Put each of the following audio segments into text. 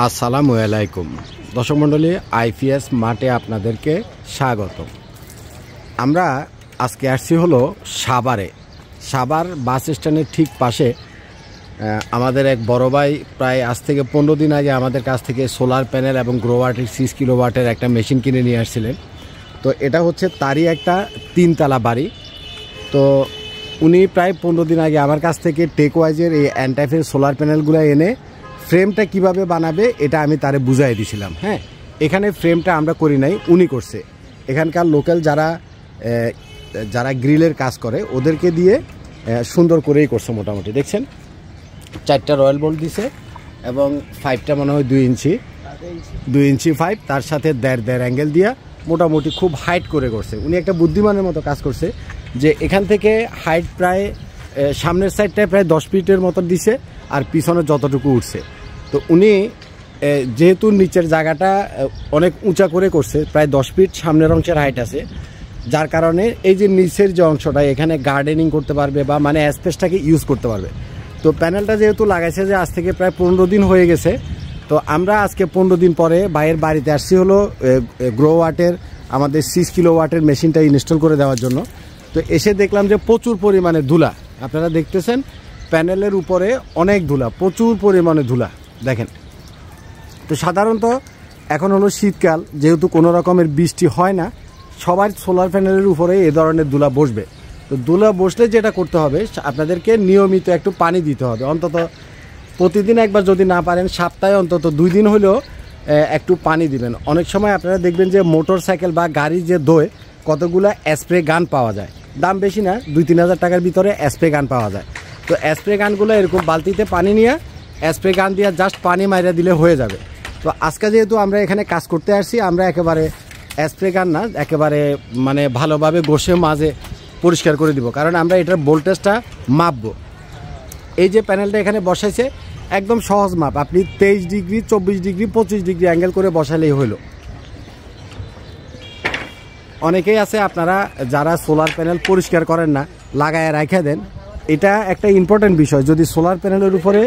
আসসালামু আলাইকুম দর্শক মণ্ডলী, আইপিএস মাঠে আপনাদেরকে স্বাগত। আমরা আজকে আসছি হলো সাভার বাস স্ট্যান্ডের ঠিক পাশে। আমাদের এক বড় ভাই প্রায় আজ থেকে 15 দিন আগে আমাদের কাছ থেকে সোলার প্যানেল এবং গ্রোওয়াটের 6 কিলোওয়াটের একটা মেশিন কিনে নিয়ে আসছিলেন। তো এটা হচ্ছে তারই একটা 3 তলা বাড়ি। তো উনি প্রায় 15 দিন আগে আমার কাছ থেকে টেকওয়াইজের এই অ্যান্টাইফের সোলার প্যানেলগুলো এনে ফ্রেমটা কিভাবে বানাবে এটা আমি তারে বুঝাই দিয়েছিলাম। হ্যাঁ, এখানে ফ্রেমটা আমরা করি নাই, উনি করছে। এখানকার লোকাল যারা গ্রিলের কাজ করে ওদেরকে দিয়ে সুন্দর করেই করছে। মোটামুটি দেখছেন 4টা রয়্যাল বোল্ট দিছে এবং 5টা মনে হয় 2 ইঞ্চি 5, তার সাথে দেড় অ্যাঙ্গেল দিয়া মোটামুটি খুব হাইট করে করছে। উনি একটা বুদ্ধিমানের মতো কাজ করছে যে এখান থেকে হাইট প্রায় সামনের সাইডটায় প্রায় 10 ফিটের মতো দিছে আর পিছনে যতটুকু উঠছে। তো উনি যেহেতু নিচের জায়গাটা অনেক উঁচা করে করছে, প্রায় 10 ফিট সামনের অংশের হাইট আছে, যার কারণে এই যে নিচের যে অংশটা এখানে গার্ডেনিং করতে পারবে বা মানে স্পেসটাকে ইউজ করতে পারবে। তো প্যানেলটা যেহেতু লাগাইছে যে আজ থেকে প্রায় 15 দিন হয়ে গেছে, তো আমরা আজকে 15 দিন পরে ভাইয়ের বাড়িতে আসছি হলো গ্রোওয়াটের আমাদের 6 কিলোওয়াটের মেশিনটা ইনস্টল করে দেওয়ার জন্য। তো এসে দেখলাম যে প্রচুর পরিমাণে ধুলা, আপনারা দেখতেছেন প্যানেলের উপরে অনেক ধুলা, প্রচুর পরিমাণে ধুলা দেখেন। তো সাধারণত এখন হলো শীতকাল, যেহেতু কোনো রকমের বৃষ্টি হয় না, সবার সোলার প্যানেলের উপরে এ ধরনের ধুলা বসবে। তো ধুলা বসলে যেটা করতে হবে, আপনাদেরকে নিয়মিত একটু পানি দিতে হবে, অন্তত প্রতিদিন একবার, যদি না পারেন সপ্তাহে অন্তত 2 দিন হলেও একটু পানি দিবেন। অনেক সময় আপনারা দেখবেন যে মোটর সাইকেল বা গাড়ি যে দোয় কতগুলো স্প্রে গান পাওয়া যায়, দাম বেশি না, 2-3 হাজার টাকার ভিতরে স্প্রে গান পাওয়া যায়। তো স্প্রে গানগুলো এরকম বালতিতে পানি নিয়ে স্প্রে গান দিয়ে জাস্ট পানি মাইরা দিলে হয়ে যাবে। তো আজকে যেহেতু আমরা এখানে কাজ করতে আসছি, আমরা একেবারে স্প্রে গান না, একেবারে মানে ভালোভাবে ঘষে মাঝে পরিষ্কার করে দিব, কারণ আমরা এটার ভোল্টেজটা মাপবো। এই যে প্যানেলটা এখানে বসাইছে একদম সহজ মাপ, আপনি 23 ডিগ্রি 24 ডিগ্রি 25 ডিগ্রি অ্যাঙ্গেল করে বসালেই হলো। অনেকেই আছে আপনারা যারা সোলার প্যানেল পরিষ্কার করেন না, লাগায় রাখা দেন। এটা একটা ইম্পর্টেন্ট বিষয়, যদি সোলার প্যানেলের উপরে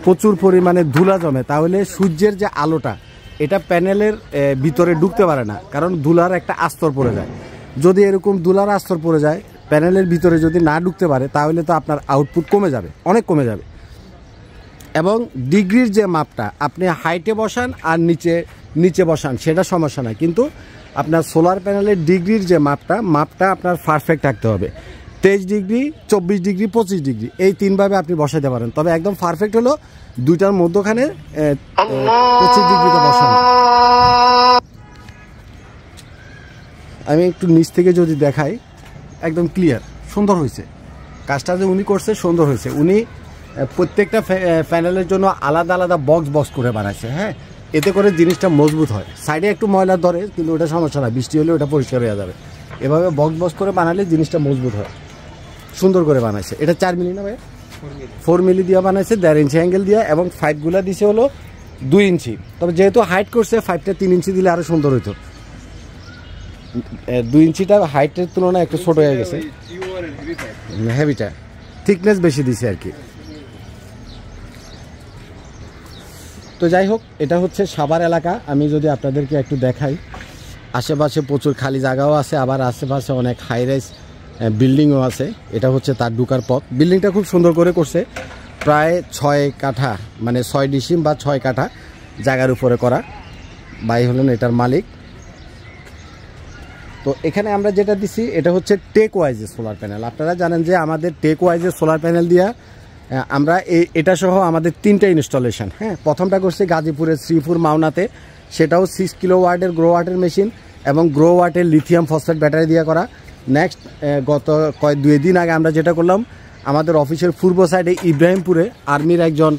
প্রচুর পরিমাণে ধুলা জমে তাহলে সূর্যের যে আলোটা এটা প্যানেলের ভিতরে ঢুকতে পারে না, কারণ ধুলার একটা আস্তর পড়ে যায়। যদি এরকম ধুলার আস্তর পড়ে যায় প্যানেলের ভিতরে, যদি না ঢুকতে পারে তাহলে তো আপনার আউটপুট কমে যাবে, অনেক কমে যাবে। এবং ডিগ্রির যে মাপটা আপনি হাইটে বসান আর নিচে বসান সেটা সমস্যা না, কিন্তু আপনার সোলার প্যানেলের ডিগ্রির যে মাপটা আপনার পারফেক্ট থাকতে হবে। 23 ডিগ্রি 24 ডিগ্রি 25 ডিগ্রি এই 3 ভাবে আপনি বসাইতে পারেন, তবে একদম পারফেক্ট হলো 2টার মধ্যখানে 25 ডিগ্রিতে বসানো। আমি একটু নিচ থেকে যদি দেখাই, একদম ক্লিয়ার, সুন্দর হয়েছে কাজটা যে উনি করছে, সুন্দর হয়েছে। উনি প্রত্যেকটা প্যানেলের জন্য আলাদা আলাদা বক্স করে বানাইছে। হ্যাঁ, এতে করে জিনিসটা মজবুত হয়। সাইডে একটু ময়লা ধরে, কিন্তু ওটা সমস্যা না, বৃষ্টি হলে ওটা পরিষ্কার হয়ে যাবে। এভাবে বক্স করে বানালে জিনিসটা মজবুত হয়, সুন্দর করে বানাইছে। এটা 4 মিলি না ভাই, 4 মিলি দিয়ে বানাইছে, 1.5 ইঞ্চি অ্যাঙ্গেল দিয়ে, এবং 5গুলা দিছে হলো 2 ইঞ্চি। তবে যেহেতু হাইট করছে 5টা 3 ইঞ্চি দিলে আরো সুন্দর হইতো। 2 ইঞ্চিটা হাইটের তুলনায় একটু ছোট হয়ে গেছে, হেভিটা থিকনেস বেশি দিছে আর কি। তো যাই হোক, এটা হচ্ছে সাভার এলাকা। আমি যদি আপনাদেরকে একটু দেখাই, আশেপাশে প্রচুর খালি জায়গাও আছে, আবার আশেপাশে অনেক হাই রাইজ বিল্ডিংও আছে। এটা হচ্ছে তার ঢুকার পথ। বিল্ডিংটা খুব সুন্দর করে করছে, প্রায় 6 কাঠা, মানে 6 ডিসিম বা 6 কাঠা জায়গার উপরে করা। ভাই হলেন এটার মালিক। তো এখানে আমরা যেটা দিছি এটা হচ্ছে টেকওয়াইজের সোলার প্যানেল। আপনারা জানেন যে আমাদের টেকওয়াইজের সোলার প্যানেল দিয়া আমরা এটা সহ আমাদের 3টা ইনস্টলেশন। হ্যাঁ, প্রথমটা করছি গাজীপুরের শ্রীপুর মাওনাতে, সেটাও 6 কিলোওয়াটের গ্রোওয়াটের মেশিন এবং গ্রোওয়াটের লিথিয়াম ফসফেট ব্যাটারি দিয়ে করা। নেক্সট গত 2 দিন আগে আমরা যেটা করলাম, আমাদের অফিসের পূর্ব সাইডে ইব্রাহিমপুরে আর্মির একজন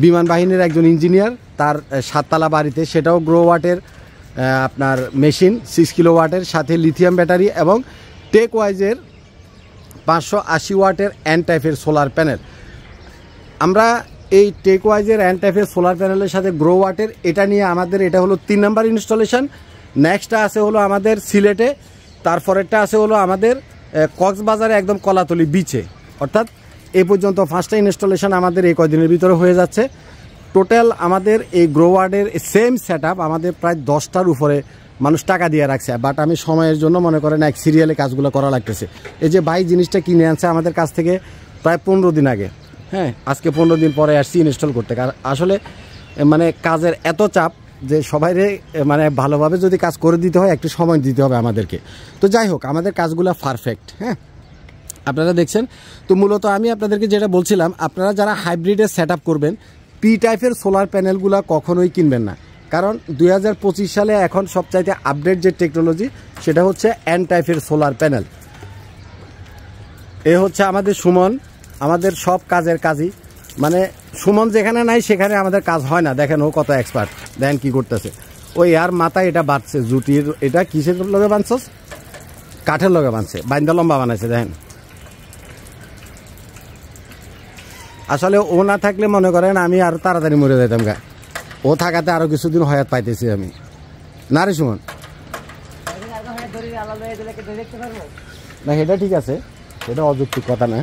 বিমান বাহিনীর একজন ইঞ্জিনিয়ার, তার 7 তলা বাড়িতে, সেটাও গ্রোওয়াটের আপনার মেশিন 6 কিলোওয়াটের সাথে লিথিয়াম ব্যাটারি এবং টেকওয়াইজের 580 ওয়াটের এন টাইপের সোলার প্যানেল। আমরা এই টেকওয়াইজের এন টাইপের সোলার প্যানেলের সাথে গ্রোওয়াটের এটা নিয়ে আমাদের এটা হলো 3 নাম্বার ইনস্টলেশন। নেক্সটটা আছে হলো আমাদের সিলেটে, তারপরেরটা আছে হলো আমাদের কক্সবাজারে একদম কলাতলি বিচে। অর্থাৎ এই পর্যন্ত 5টা ইনস্টলেশন আমাদের এই কয়দিনের ভিতরে হয়ে যাচ্ছে। টোটাল আমাদের এই গ্রোওয়ার্ডের সেম সেট আমাদের প্রায় 10টার উপরে মানুষ টাকা দিয়ে রাখছে, বাট আমি সময়ের জন্য মনে করেন এক সিরিয়ালে কাজগুলো করা লাগতেছে। এই যে ভাই জিনিসটা কিনে আনছে আমাদের কাছ থেকে প্রায় 15 দিন আগে, হ্যাঁ, আজকে 15 দিন পরে আসছি ইনস্টল করতে। কারণ আসলে মানে কাজের এত চাপ যে সবাইরে মানে ভালোভাবে যদি কাজ করে দিতে হয় একটু সময় দিতে হবে আমাদেরকে। তো যাই হোক, আমাদের কাজগুলো পারফেক্ট, হ্যাঁ, আপনারা দেখছেন। তো মূলত আমি আপনাদেরকে যেটা বলছিলাম, আপনারা যারা হাইব্রিডের সেট করবেন, পি টাইপের সোলার প্যানেলগুলো কখনোই কিনবেন না। কারণ 2025 সালে এখন সবচাইতে আপডেট যে টেকনোলজি সেটা হচ্ছে এন টাইপের সোলার প্যানেল। এ হচ্ছে আমাদের সুমন, আমাদের সব কাজের কাজই, মানে সুমন যেখানে নাই সেখানে আমাদের কাজ হয় না। দেখেন ও কত এক্সপার্ট, দেখেন কি করতেছে। ওই আর মাথায় এটা বাঁধছে জুটির, এটা কিসের লগে বাঁধছস? কাঠের লগে বাঁধছে, বাইন্দা লম্বা বানাইছে। দেখেন আসলে ও না থাকলে মনে করেন আমি আরো তাড়াতাড়ি মরে যেতাম গা। ও থাকাতে আরো কিছুদিন হয়াত পাইতেছি আমি, না রে সুমন? না সেটা ঠিক আছে, সেটা অযৌক্তিক কথা না।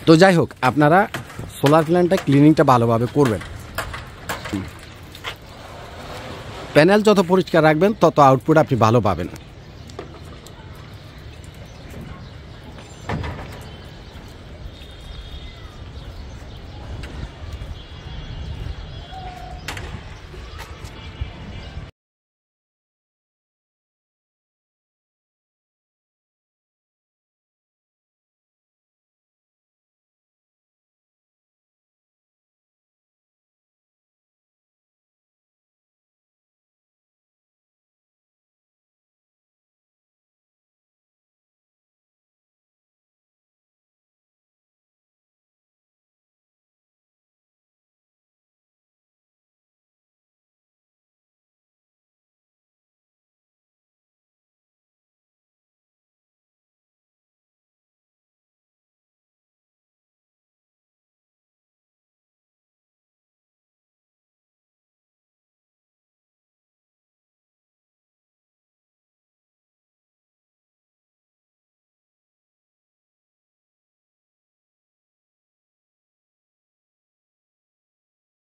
তো যাই হোক, আপনারা সোলার প্ল্যান্টটা ক্লিনিংটা ভালোভাবে করবেন। প্যানেল যত পরিষ্কার রাখবেন তত আউটপুট আপনি ভালো পাবেন।